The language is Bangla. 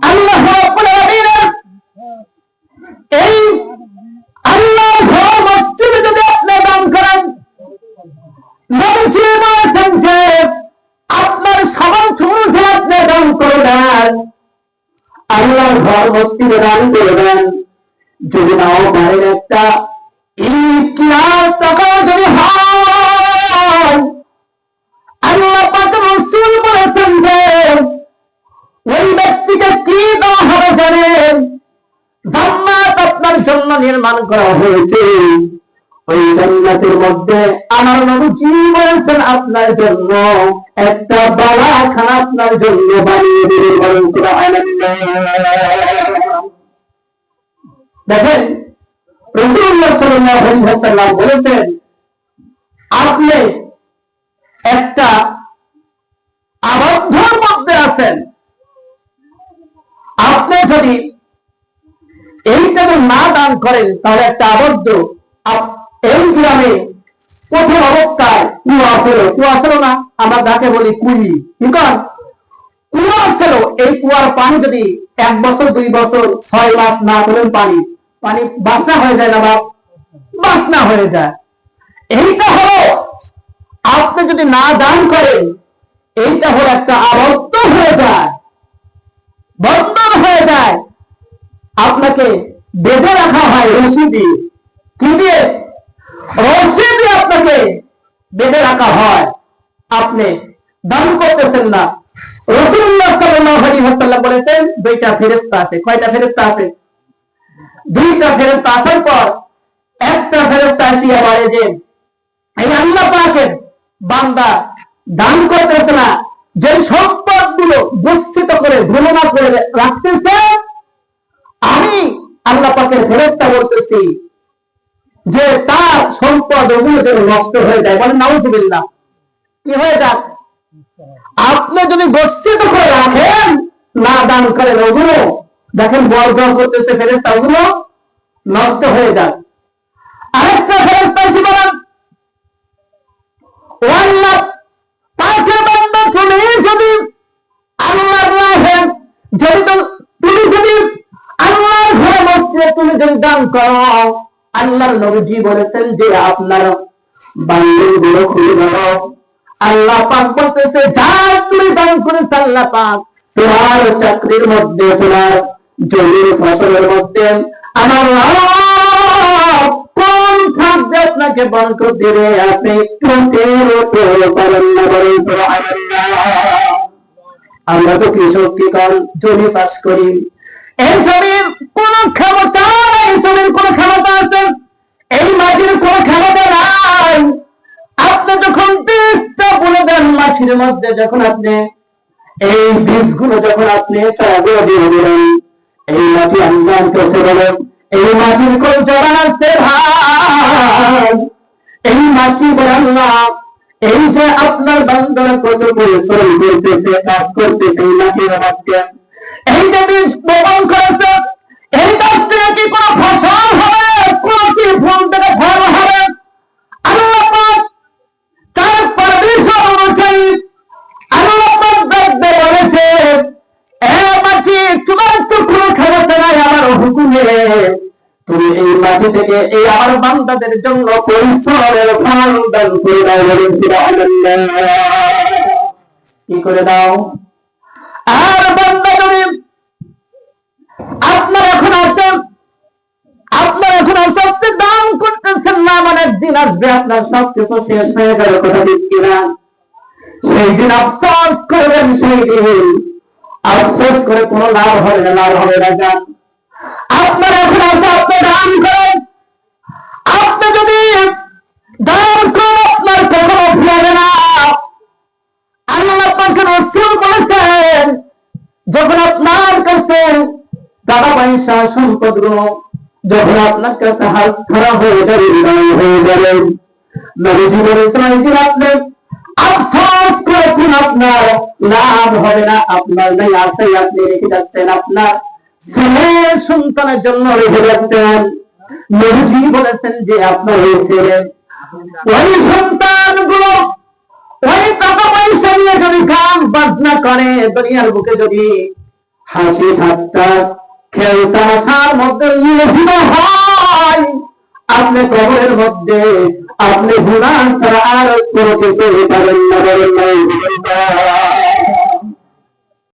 আল্লাহ রাব্বুল আলামিনের এই আল্লাহর ঘর মসজিদে যদি আপনি দান করেন, নবীজি বলেছেন যে আপনার সামর্থ্য অনুযায়ী আপনি দান করবেন, আল্লাহর ঘর মসজিদে দান করবেন। যদি নাও পারেন একটা ইট কি আর টাকা যদি হয়, আল্লাহ পাক রাসূল বলেছেন যে ওই ব্যক্তিকে কি দেওয়া হবে জানেন? জান্নাত আপনার জন্য নির্মাণ করা হয়েছে। ওই জান্নাতের মধ্যে আমার নবীজি বলেছেন আপনার জন্য একটা বালাখানা আপনার জন্য বানিয়ে দেবে। বলেন সুবহানাল্লাহ। দেখেন রাসূলুল্লাহ সাল্লাল্লাহু আলাইহি ওয়াসাল্লাম বলেছেন আপনি একটা আবদ্ধর মধ্যে আছেন, আপনি যদি এইটা না দান করেন তাহলে একটা আবদ্ধ এই গ্রামে প্রথম অবস্থায় কুয়া ছিল না, আমরা যাকে বলি কুই, ঠিক আছে? কুয়া ছিল, এই কুয়ার পানি যদি 1 বছর 2 বছর 6 মাস না তোলেন পানি বাসনা হয়ে যায় না বাপ, বাসনা হয়ে যায়। এইটা হলো আপনি যদি না দান করেন, এইটা হলো একটা আবদ্ধ হয়ে যায়, বন্ধন হয়ে যায়। আপনাকে বেঁধে রাখা হয় রশি দিয়ে, কি দিয়ে? রশি দিয়ে আপনাকে বেঁধে রাখা হয়, আপনি দান করতেছেন না। রাসূলুল্লাহ সাল্লাল্লাহু আলাইহি ওয়াসাল্লাম বলেছেন 2টা ফেরেশতা আছে। কয়টা ফেরেশতা আছে? 2টা ফেরেশতা আসার পর একটা ফেরেশতা আসিয়া বলে যে এই আল্লাহ পাকের বান্দা দান করতেছে না, যে সম্পদগুলো গচ্ছিত করে ঘোষণা করে রাখতেছে, আমি আল্লাহ পাকের ফেরেশতা বলতেছি যে তার সম্পদ ওগুলো যেন নষ্ট হয়ে যায়। বলেন নাউজুবিল্লাহ। কি হয়ে যাক? আপনি যদি গচ্ছিত করে রাখেন, না দান করেন, ওগুলো দেখেন বর্জন করতেছে ফেরেশতা, ওগুলো নষ্ট হয়ে যায়। আরেকটা ফেরেশতা এসে বলেন ও আল্লাহ পাকের বান্দা, তুমি যদি আল্লাহর রাহে তুমি যদি আল্লাহর ঘরে মসজিদে তুমি যদি দান করো, আল্লাহর নবীজি বলেছেন যে আপনার বান্দাগুলো খুলে দাও। আল্লাহ পাক বলতেছে যা তুমি দান করেছ, আল্লাহ পাক তোমার চাকরির মধ্যে, তোমার জমির ফসলের মধ্যে আমার কোন খাদ্য আপনাকে বরকত দিবে আপনি একটু পারেন না। বলেন সুবহানাল্লাহ। আমরা তো কৃষক, কি করি? জমি চাষ করি। এই জমির কোন ক্ষমতা, এই জমির কোন ক্ষমতা আছে? এই মাটির কোন ক্ষমতা নাই। আপনি যখন বীজটা বলে দেন মাটির মধ্যে, যখন আপনি এই বীজগুলো যখন আপনি চারাগুলো দিয়ে দিলেন, এই মাটি আন্দান করছে বলেন এই মাটির কোন জড়া আছে ভাই? এই মাটি বলেন না, এই যে আপনার বান্দারা কত পরিশ্রম করতেছে, কাজ করতেছে এই মাটির মধ্যে, এই যে বীজ বপন করেছে, এই গাছ থেকে কি কোনো ফসল হবে? কোন কি ফুল থেকে ফল হবে? আল্লাহ পাক তার পারমিশন অনুযায়ী আল্লাহ পাক বলেছে এ মাটি তোমার তো কোনো ক্ষমতা নাই আমার হুকুমে, তুমি এই মাটি থেকে এই আমার বান্দাদের জন্য পরিশ্রমের ফল দান করে দাও। বলেন সুবহানাল্লাহ। কি করে দাও? আর বান্দা যদি আপনার এখন আসেন, আপনি দান করতেছেন না, মানে একদিন আসবে আপনার সবকিছু শেষ হয়ে গেল, কথা দিচ্ছি না? সেই দিন আফসোস করবেন, সেই দিন আফসোস করে কোনো লাভ হবে না, লাভ হবে না। যান আপনার এখন আসে, আপনি দান করেন। আপনি যদি দান করেন আপনার কখনো ফিরে না। আল্লাহ পাকের রাসূল বলেছেন যখন আপনার কাছে টাকা পয়সা সম্পদগুলো যখন আপনার কাছে হাত খারাপ হয়ে যাবে, হয়ে যাবেন, নবীজি বলেছেন একদিন আপনি আফসোস করেছেন, আপনার লাভ হবে না, আপনার নেই আছে, আপনি রেখে যাচ্ছেন, আপনার ছেলে সন্তানের জন্য রেখে যাচ্ছেন। নবীজি বলেছেন যে আপনার ওই ছেলে, ওই সন্তানগুলো ওই টাকা পয়সা নিয়ে যদি গান বাজনা করে, দুনিয়ার বুকে যদি হাসি ঠাট্টা খেলতামাশার মধ্যে লিপ্ত হয়, আপনি কবরের মধ্যে আপনি গুনাহ ছাড়া আর কোনো কিছু পাবেন না, বলেন না।